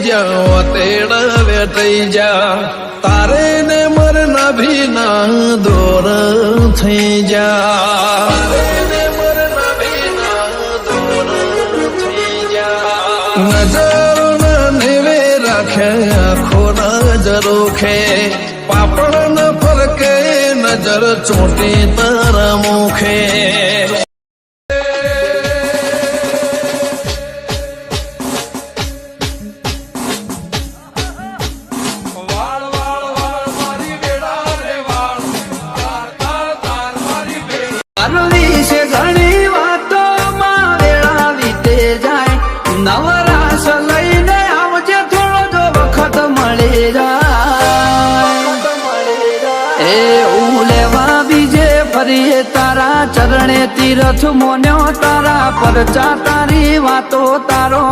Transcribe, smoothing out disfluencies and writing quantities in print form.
જા તેડ વેટાઈ જા તારે ને મર નભીના દોર થઈ જા નજર નેવે રાખે આખો નજરો ખે પાપડ ન ફરકે નજર ચોટી તારા મુખે વિશે ઘણી વાતોમાં વેળા વીતે જાય નવરાશ લઈને આવજે થોડો જો વખત મળી જાય એ લેવા બીજે ફરીએ તારા ચરણે તીરથ મોન્યો તારા પરચા તારી વાતો તારો